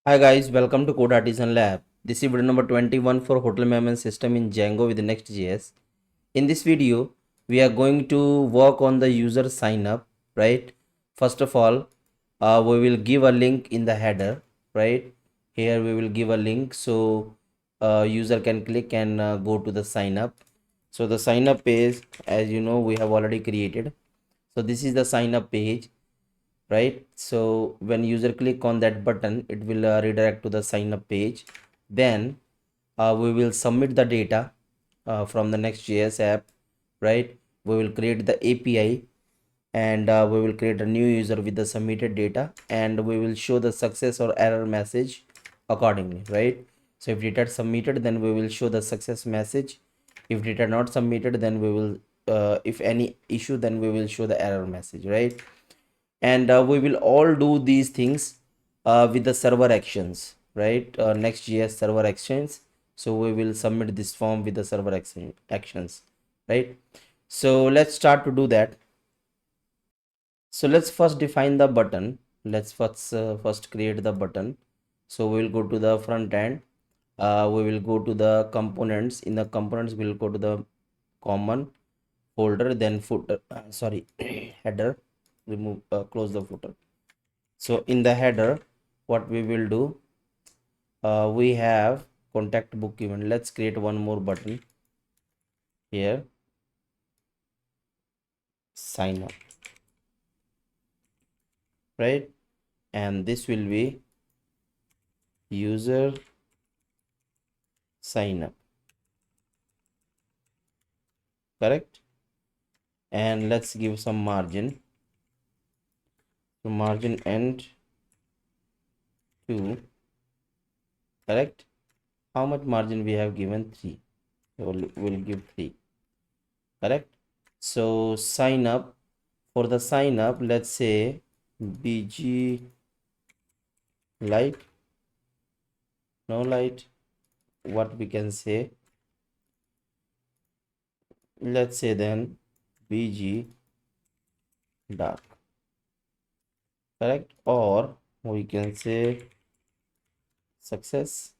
Hi guys, welcome to Code Artisan Lab. This is video number 21 for hotel management system in Django with Next.js. In this video, we are going to work on the user sign up, right? First of all, we will give a link in the header, right? Here we will give a link so user can click and go to the sign up. So the sign up page, as you know, we have already created. So this is the sign up page, right? So when user click on that button, it will redirect to the sign up page. Then we will submit the data from the Next.js app, right? We will create the API and we will create a new user with the submitted data, and we will show the success or error message accordingly, right? So if data submitted, then we will show the success message. If data not submitted, then we will if any issue, then we will show the error message, right? And we will all do these things with the server actions, right? Next.js server actions. So we will submit this form with the server actions, right? So let's start to do that. So let's first define the button. Let's first create the button. So we will go to the front end. We will go to the components. In the components, we will go to the common folder, then footer, sorry, header. Remove, close the footer. So in the header, what we will do, we have contact book event. Let's create one more button here, sign up, right? And this will be user sign up, correct? And let's give some margin. So margin end to, correct? How much margin we have given? 3. So we'll give 3, correct? So sign up, for the sign up, let's say bg light, no light, what we can say, let's say then bg dark, correct? Or we can say success.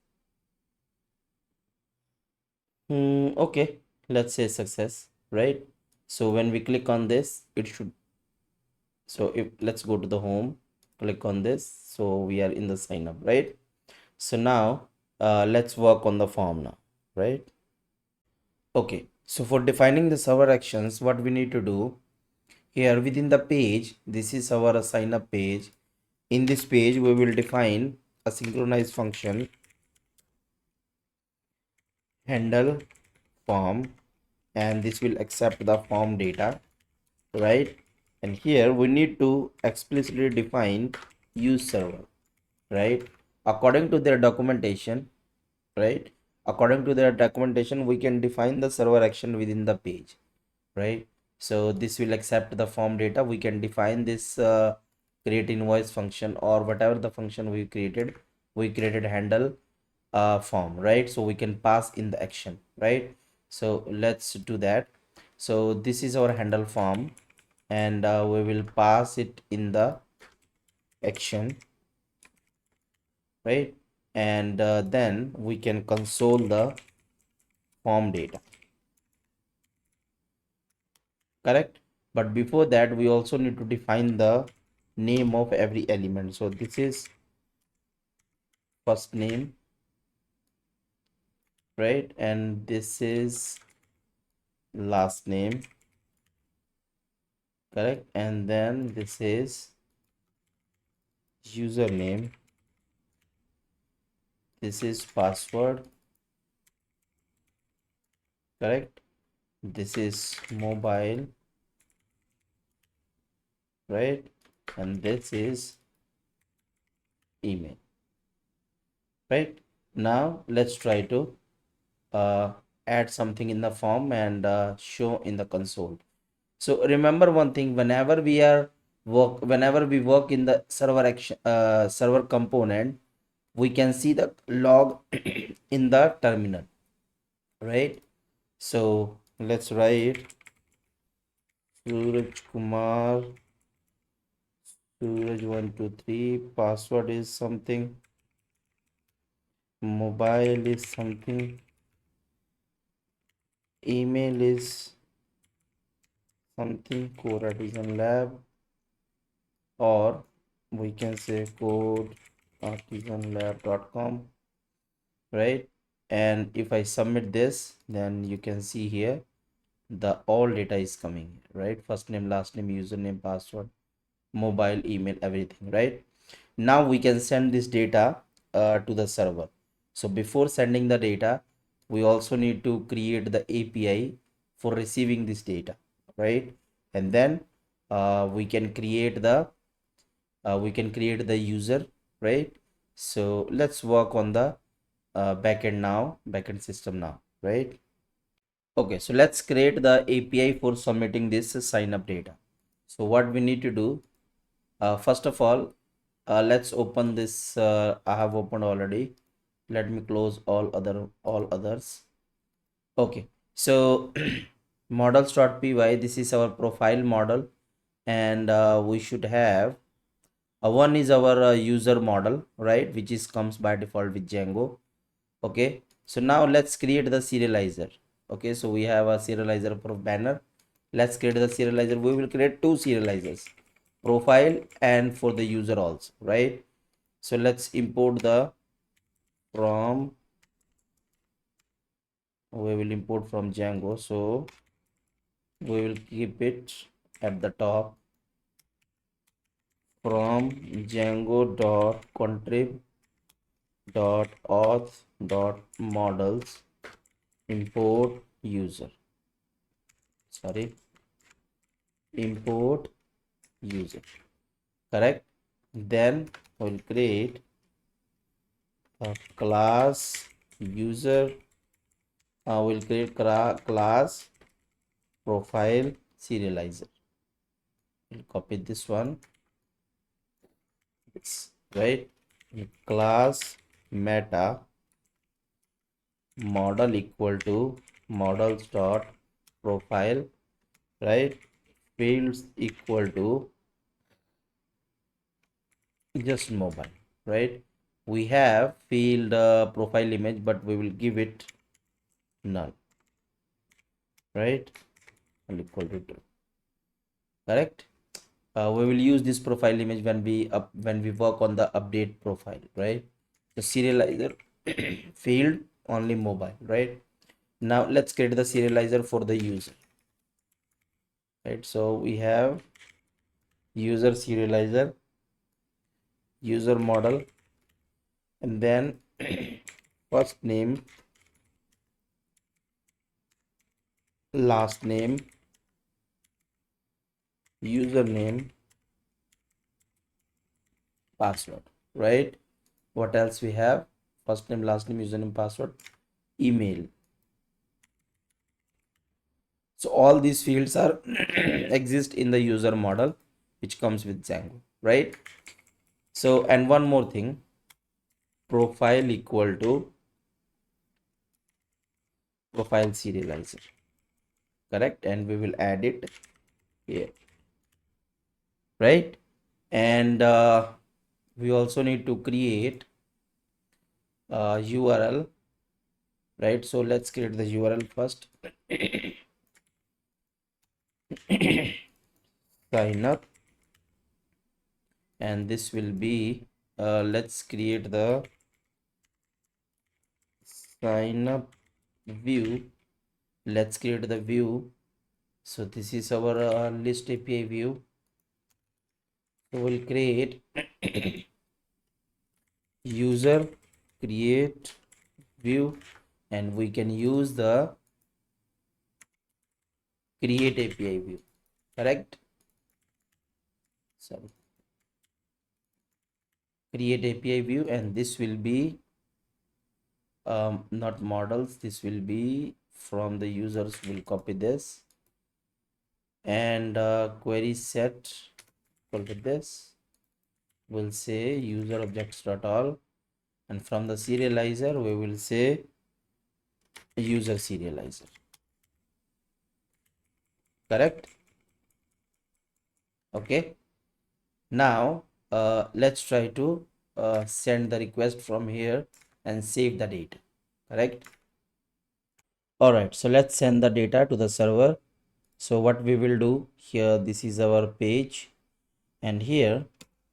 Okay, let's say success, right? So when we click on this, it should, so if let's go to the home, click on this, so we are in the sign up, right? So now let's work on the form now, right? Okay, so for defining the server actions, what we need to do here within the page, this is our sign up page. In this page, we will define a synchronized function handle form, and this will accept the form data, right? And here we need to explicitly define use server, right? According to their documentation, right? According to their documentation, we can define the server action within the page, right? So this will accept the form data. We can define this create invoice function or whatever the function we created. We created handle form, right? So we can pass in the action, right? So let's do that. So this is our handle form, and we will pass it in the action, right? And then we can console the form data, correct? But before that, we also need to define the name of every element. So this is first name, right? And this is last name, correct? And then this is username, this is password, correct? This is mobile, right? And this is email, right? Now let's try to uh, add something in the form and show in the console. So remember one thing, whenever we work in the server action server component, we can see the log in the terminal, right? So let's write Suraj Kumar, Suraj 123, password is something, mobile is something, email is something, code artisan lab, or we can say code artisanlab.com, right? And if I submit this, then you can see here the all data is coming, right? First name, last name, username, password, mobile, email, everything, right? Now we can send this data to the server. So before sending the data, we also need to create the API for receiving this data, right? And then we can create the user, right? So let's work on the backend system now, right? Okay, so let's create the API for submitting this sign up data. So what we need to do, first of all, let's open this. I have opened already. Let me close all others. Okay, so models.py, this is our profile model, and we should have one is our user model, right, which is comes by default with Django. Okay, so now let's create the serializer. Okay, so we have a serializer for banner. Let's create the serializer. We will create two serializers, profile and for the user also, right? So let's import the from, we will import from Django, so we will keep it at the top, from Django dot contrib dot auth dot models import user, sorry, import user, correct. Then we'll create a class user, we'll create class profile serializer. We'll copy this one, it's right, class meta model equal to models dot profile, right, fields equal to just mobile, right? We have field profile image, but we will give it none, right, and equal to true, correct. We will use this profile image when we work on the update profile, right? The serializer field only mobile, right? Now let's create the serializer for the user, right? So we have user serializer, user model, and then first name, last name, username, password, right? What else we have? First name, last name, username, password, email. So all these fields are exist in the user model which comes with Django, right? So, and one more thing, profile equal to profile serializer, correct, and we will add it here, right? And we also need to create URL, right? So let's create the URL first. Sign up, and this will be let's create the sign up view. Let's create the view. So this is our list API view. So we'll create user create view, and we can use the create API view, correct. So create API view, and this will be not models, this will be from the users. Will copy this, and query set equal to this, we'll say user objects dot all, and from the serializer we will say user serializer, correct. Okay, now let's try to send the request from here. and save the data. Correct? All right, so let's send the data to the server. So what we will do here, this is our page, and here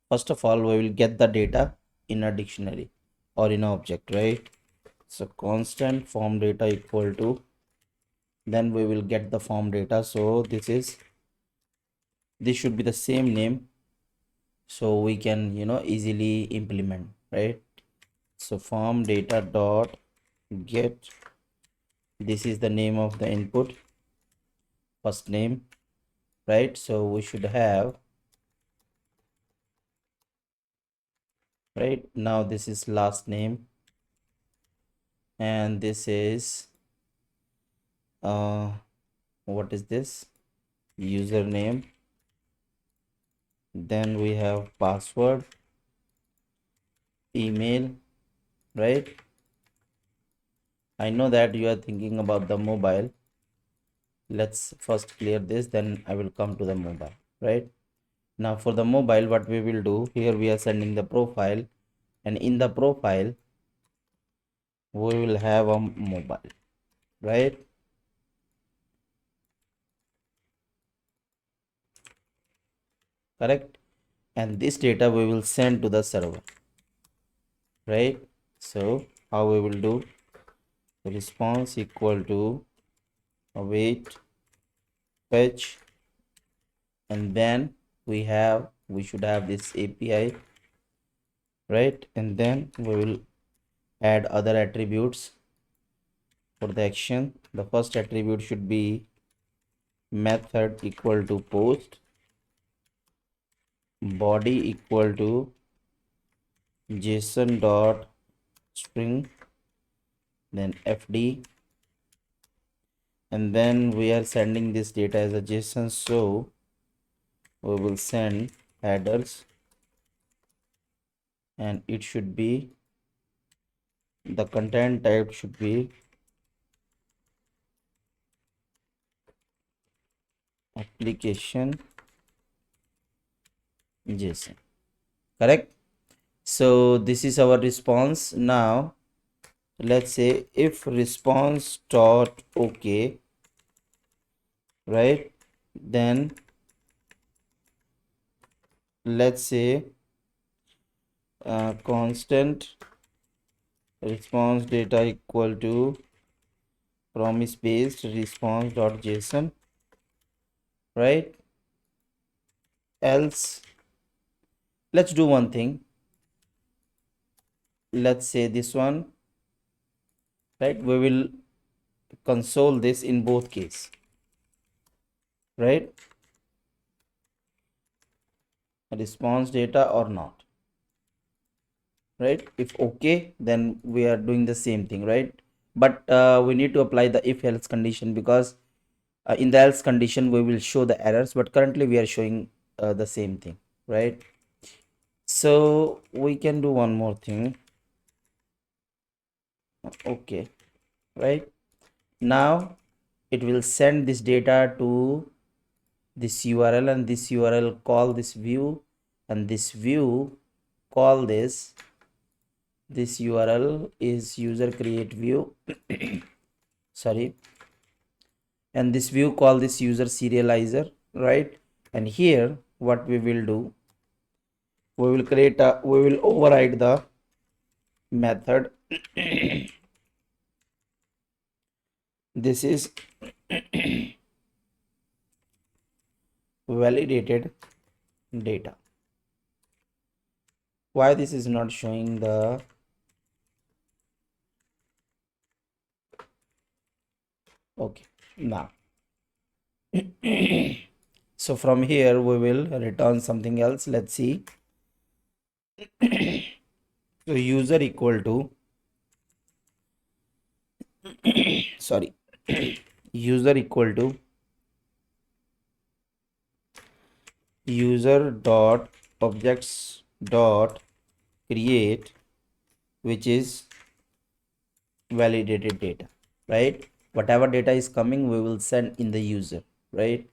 first of all we will get the data in a dictionary or in an object, right? So constant form data equal to, then we will get the form data. So this should be the same name, so we can easily implement, right? So form data dot get, this is the name of the input, first name, right? So we should have, right now this is last name, and this is what is this, username, then we have password, email, right? I know that you are thinking about the mobile. Let's first clear this, then I will come to the mobile, right? Now for the mobile, what we will do here, we are sending the profile, and in the profile we will have a mobile, right? Correct? And this data we will send to the server, right? So how we will do, response equal to await fetch, and then we should have this API, right? And then we will add other attributes for the action. The first attribute should be method equal to post, body equal to json dot string, then fd, and then we are sending this data as a json, so we will send headers, and it should be, the content type should be application json. Correct? So this is our response. Now let's say if response dot okay, right, then let's say constant response data equal to promise based response dot json, right? Else, let's do one thing, let's say this one, right? We will console this in both case, right? Response data or not, right? If okay, then we are doing the same thing, right? But we need to apply the if else condition, because in the else condition we will show the errors, but currently we are showing the same thing, right? So we can do one more thing. Okay, right, now it will send this data to this URL, and this URL call this view, and this view call this URL is user create view sorry, and this view call this user serializer, right? And here what we will do, we will we will override the method this is validated data. Why this is not showing the, okay, now so from here we will return something else. Let's see. So user equal to sorry user equal to user dot objects dot create, which is validated data, right? Whatever data is coming we will send in the user, right?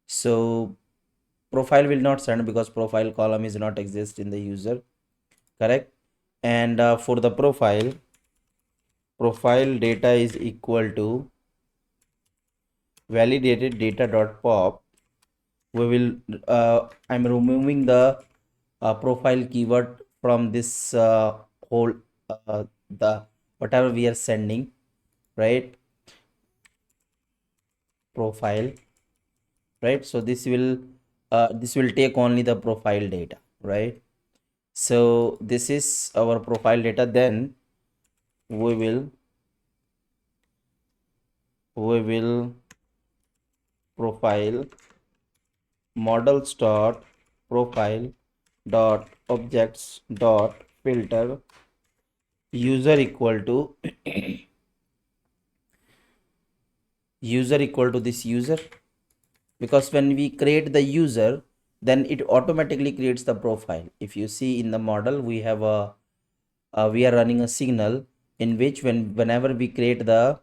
So profile will not send because profile column is not exist in the user, correct? And for the profile profile data is equal to validated data dot pop. We will I'm removing the profile keyword from this whole the whatever we are sending, right? Profile, right? So this will take only the profile data, right? So this is our profile data. Then we will profile models dot profile dot objects dot filter user equal to user equal to this user, because when we create the user, then it automatically creates the profile. If you see in the model, we have a we are running a signal in which whenever we create the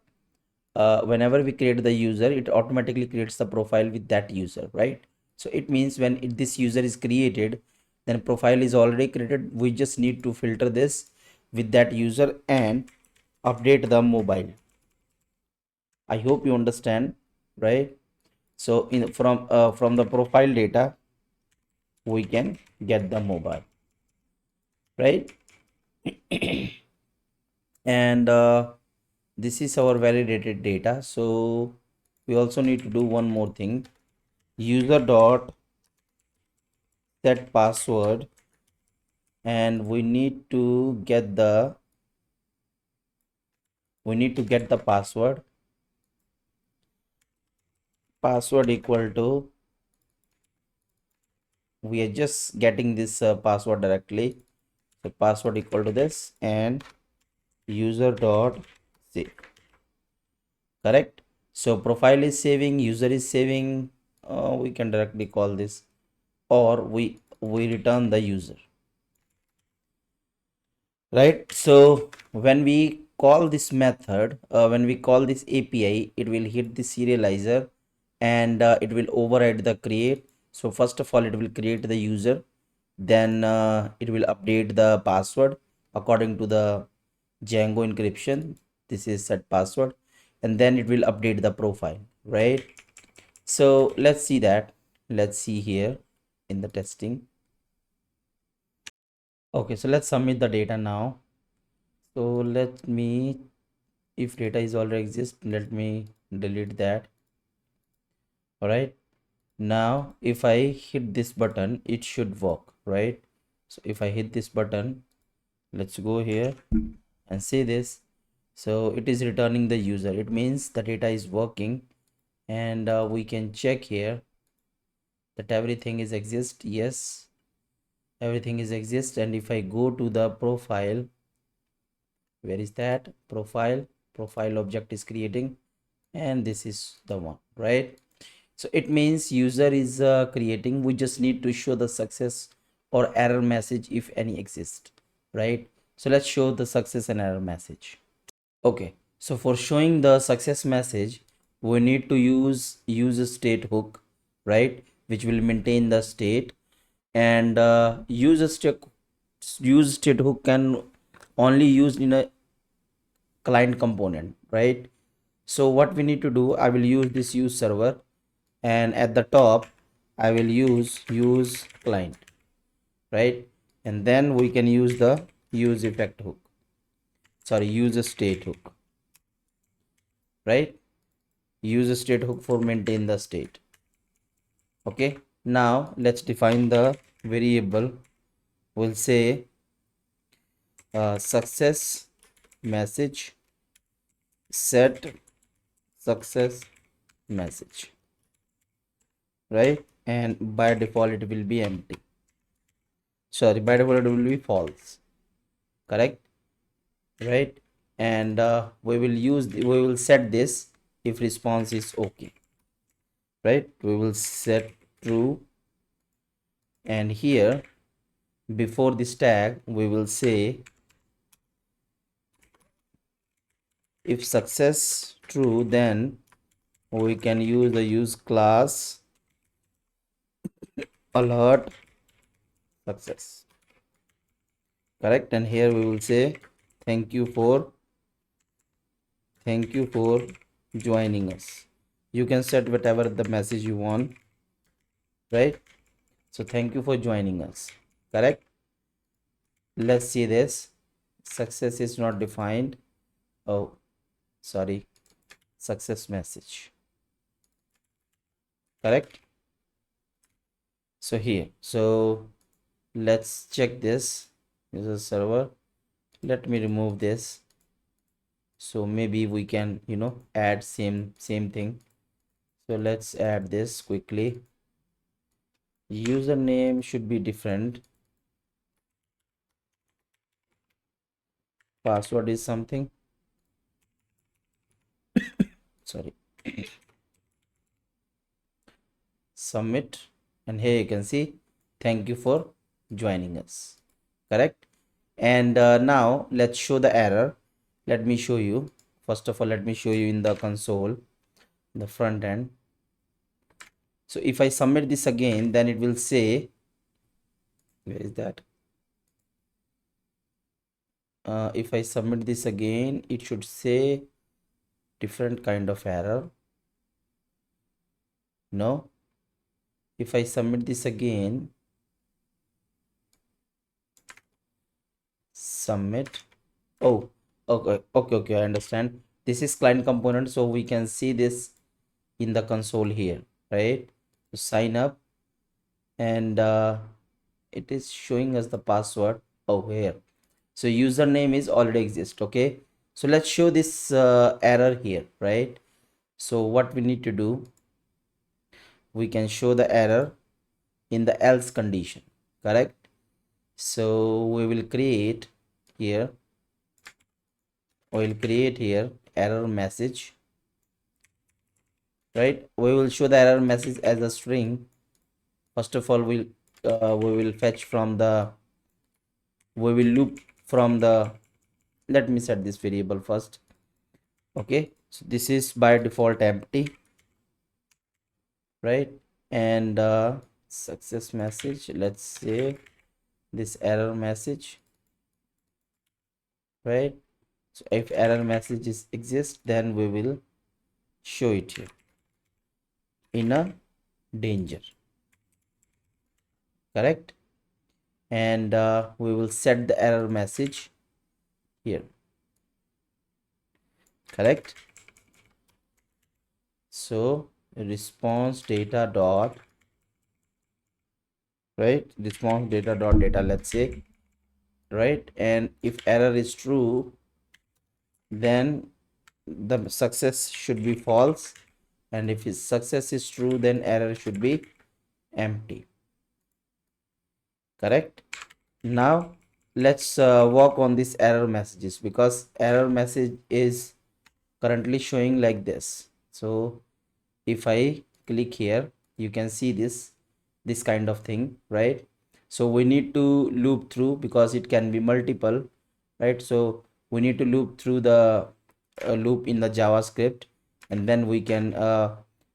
user, it automatically creates the profile with that user, right? So it means when this user is created, then profile is already created. We just need to filter this with that user and update the mobile. I hope you understand, right? So from the profile data, we can get the mobile, right? And this is our validated data. So we also need to do one more thing. User dot set password, and we need to get the password equal to, we are just getting this password directly. So password equal to this, and user dot save, correct? So profile is saving, user is saving. We can directly call this, or we return the user, right? So when we call this method, when we call this API, it will hit the serializer, and it will override the create. So first of all, it will create the user, then it will update the password according to the Django encryption. This is set password, and then it will update the profile, right? So let's see that. Let's see here in the testing. Okay, so let's submit the data now. So let me, if data is already exist, let me delete that. All right, now if I hit this button, it should work, right? So if I hit this button, let's go here and see this. So it is returning the user. It means the data is working, and we can check here that everything is exist. Yes, everything is exist. And if I go to the profile, where is that profile object is creating, and this is the one, right? So it means user is creating. We just need to show the success or error message if any exist, right? So let's show the success and error message. Okay, so for showing the success message, we need to use a state hook, right, which will maintain the state. And use state hook can only used in a client component, right? So what we need to do, I will use this use server, and at the top I will use client, right? And then we can use the use effect hook, sorry, use a state hook, right? Use a state hook for maintain the state. Okay, now let's define the variable. We'll say success message, set success message, right? And by default it will be empty, sorry, by default it will be false, correct, right? And we will set this if response is okay, right? We will set true, and here before this tag we will say if success true, then we can use the use class alert success, correct? And here we will say thank you for thank you for joining us. You can set whatever the message you want, right? So thank you for joining us, correct? Let's see this. Success is not defined. Oh, sorry. Success message, correct? So here, so let's check this. This is server. Let me remove this. So maybe we can, add same thing. So let's add this quickly. Username should be different. Password is something. Sorry. Submit, and here you can see thank you for joining us, correct? And now let's show the error. Let me show you. First of all, let me show you in the console, the front end. So if I submit this again, then it will say, where is that? If I submit this again, it should say different kind of error. No, if I submit this again, submit. Oh, okay, I understand. This is client component, so we can see this in the console here, right? So sign up, and it is showing us the password over here. So username is already exist. Okay, so let's show this error here, right? So what we need to do, we can show the error in the else condition, correct? So we will create here, error message, right? We will show the error message as a string. First of all, we will fetch from the, we will loop from the, let me set this variable first. Okay, so this is by default empty, right? And success message, let's say this error message, right? So if error messages exist, then we will show it here in a danger, correct? And we will set the error message here, correct? So response data dot, right, response data dot data, let's say, right? And if error is true, then the success should be false, and if his success is true, then error should be empty, correct? Now let's work on these error messages, because error message is currently showing like this. So if I click here, you can see this kind of thing, right? So we need to loop through, because it can be multiple, right? So we need to loop through the loop in the JavaScript, and then we can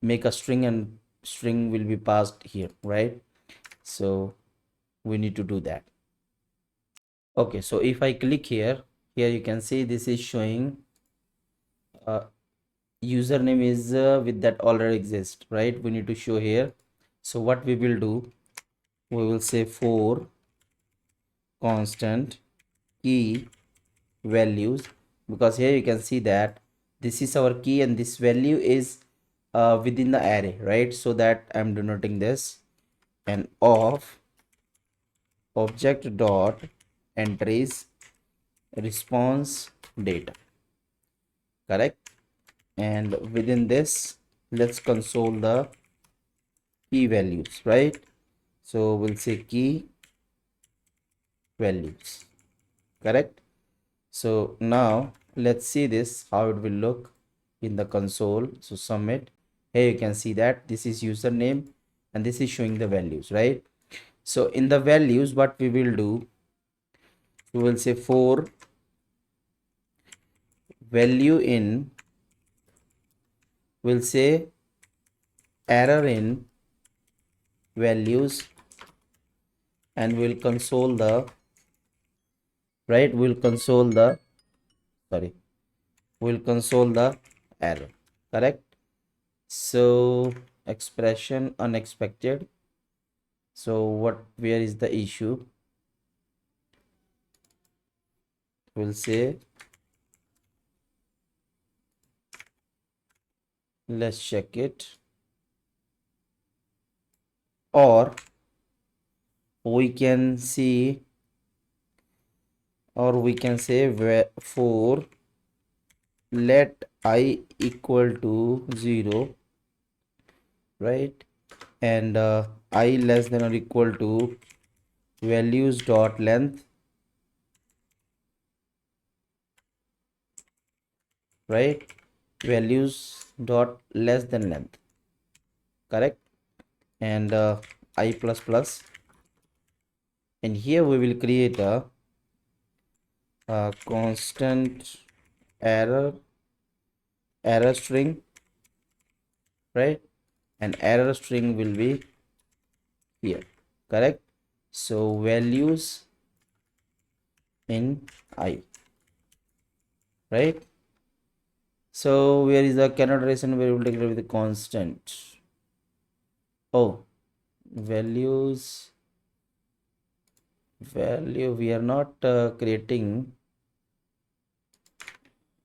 make a string, and string will be passed here, right? So we need to do that. Okay, so if I click here, you can see this is showing username is with that already exist, right? We need to show here. So what we will do, we will say for constant key values, because here you can see that this is our key and this value is within the array, right? So that I'm denoting this, and of object dot entries response data, correct? And within this, let's console the key values, right? So we'll say key values, correct? So now let's see this, how it will look in the console. So submit, here you can see that this is username and this is showing the values, right? So in the values, what we will do, we will say for value in, we'll say error in values, and we'll console the, right, we'll console the, sorry, will console the error, correct? So expression unexpected. So where is the issue? We'll say, let's check it. Or we can see, or we can say where for let I equal to 0, right? And I less than or equal to values dot length, right? Values dot less than length, correct? And I plus plus, and here we will create a constant error string, right? And error string will be here, correct? So values in I, right? So where is the cannot relation variable declared with the constant? Oh, values value we are not creating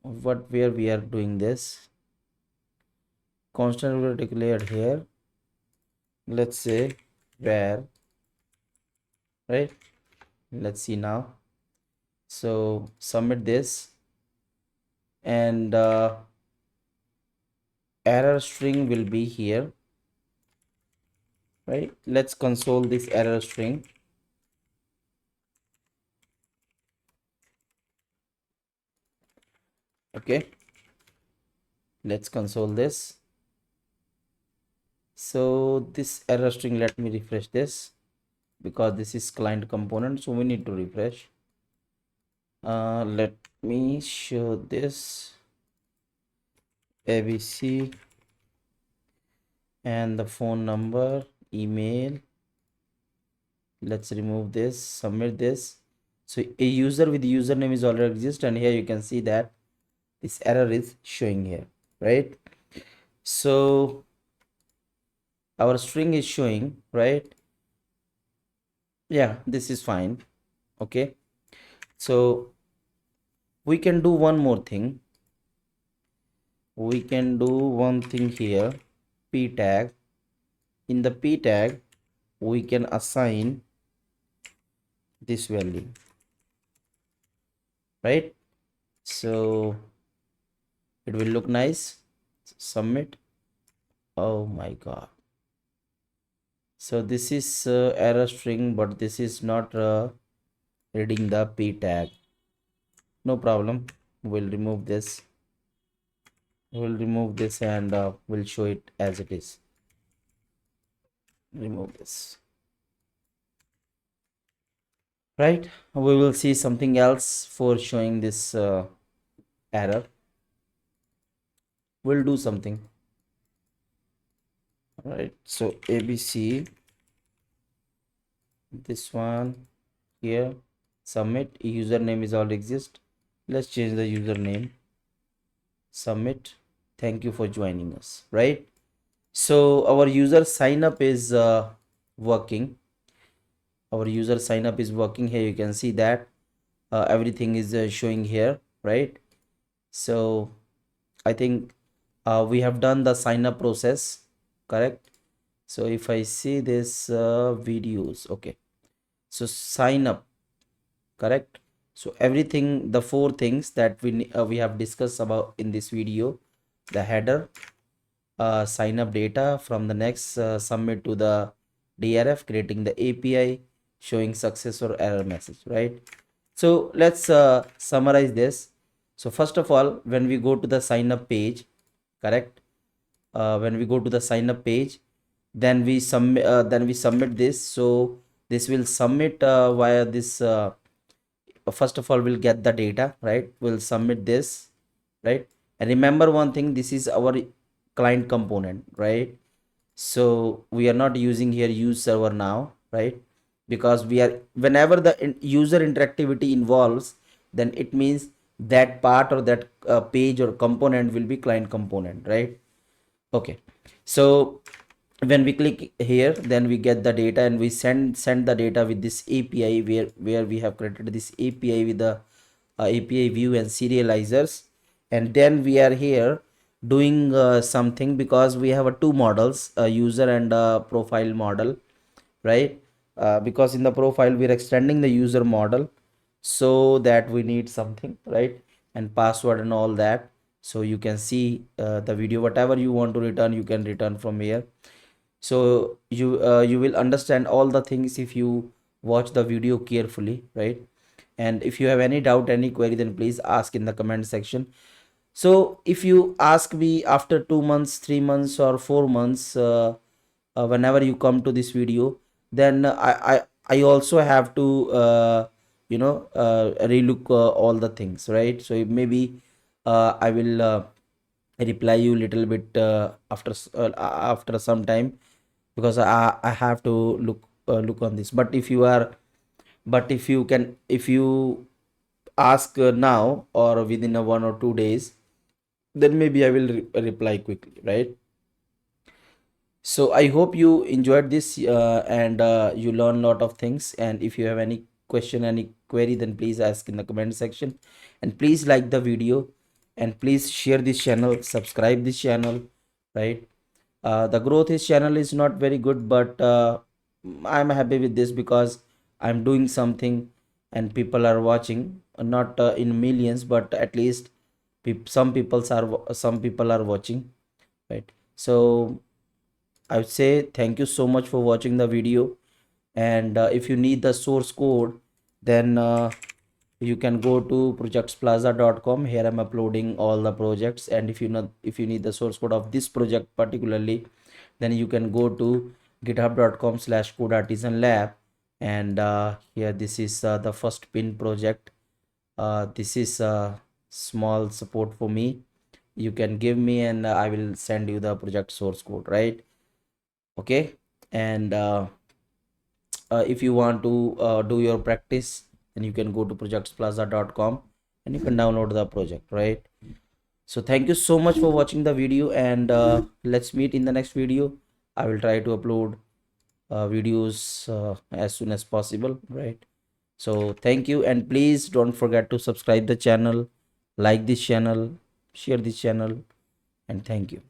what where we are doing this. Constant will be declared here. Let's say where, right? Let's see now. So submit this, and error string will be here, right? Let's console this error string. Okay, let's console this. So this error string, let me refresh this, because this is client component, so we need to refresh. Let me show this ABC and the phone number, email. Let's remove this, submit this. So a user with username is already exist, and here you can see that this error is showing here, right? So our string is showing, right? Yeah, this is fine. Okay, so we can do one more thing. We can do one thing here. P tag. In the P tag, we can assign this value, right? So it will look nice. Submit. Oh my god. So this is error string, but this is not reading the P tag. No problem. We'll remove this. We'll remove this, and we'll show it as it is. Remove this. Right, we will see something else for showing this error. We'll do something. All right, so ABC, this one here, submit. Username is already exist. Let's change the username. Submit. Thank you for joining us. Right, so our user sign up is working. Our user sign up is working. Here you can see that everything is showing here, right? So I think we have done the sign up process, correct? So if I see this videos, okay, so sign up, correct? So everything, the four things that we have discussed about in this video: the header, sign up data from the next, submit to the DRF, creating the API, showing success or error message, right? So let's summarize this. So first of all, when we go to the sign up page, correct? When we go to the sign up page, then we submit this. So this will submit via this. First of all, we'll get the data, right? We'll submit this, right? And remember one thing, this is our client component, right? So we are not using here use server now, right? Because we are, whenever the user interactivity involves, then it means that part or that page or component will be client component, right? Okay, so when we click here, then we get the data and we send the data with this API, where we have created this API with the API view and serializers. And then we are here doing something, because we have two models, a user and a profile model, right? Because in the profile we are extending the user model, so that we need something, right? And password and all that. So you can see the video, whatever you want to return, you can return from here. So you will understand all the things if you watch the video carefully, right? And if you have any doubt, any query, then please ask in the comment section. So if you ask me after 2 months, 3 months, or 4 months, whenever you come to this video, then I also have to relook all the things, right? So maybe I will reply you little bit after some time, because I have to look on this. But if you are, but if you ask now or within a 1 or 2 days, then maybe I will reply quickly, right? So I hope you enjoyed this, and you learn a lot of things. And if you have any question, any query, then please ask in the comment section. And please like the video, and please share this channel, subscribe this channel, right? The growth is channel is not very good, but I'm happy with this, because I'm doing something and people are watching, not in millions, but at least some people are watching, right? So I would say thank you so much for watching the video. And if you need the source code, then you can go to projectsplaza.com. Here I'm uploading all the projects. And if you need the source code of this project particularly, then you can go to github.com/codeartisanlab. And here, this is the first pin project. This is small support for me. You can give me, and I will send you the project source code, right? Okay. And if you want to do your practice, then you can go to projectsplaza.com and you can download the project, right? So thank you so much for watching the video, and let's meet in the next video. I will try to upload videos as soon as possible, right? So thank you, and please don't forget to subscribe the channel, like this channel, share this channel, and thank you.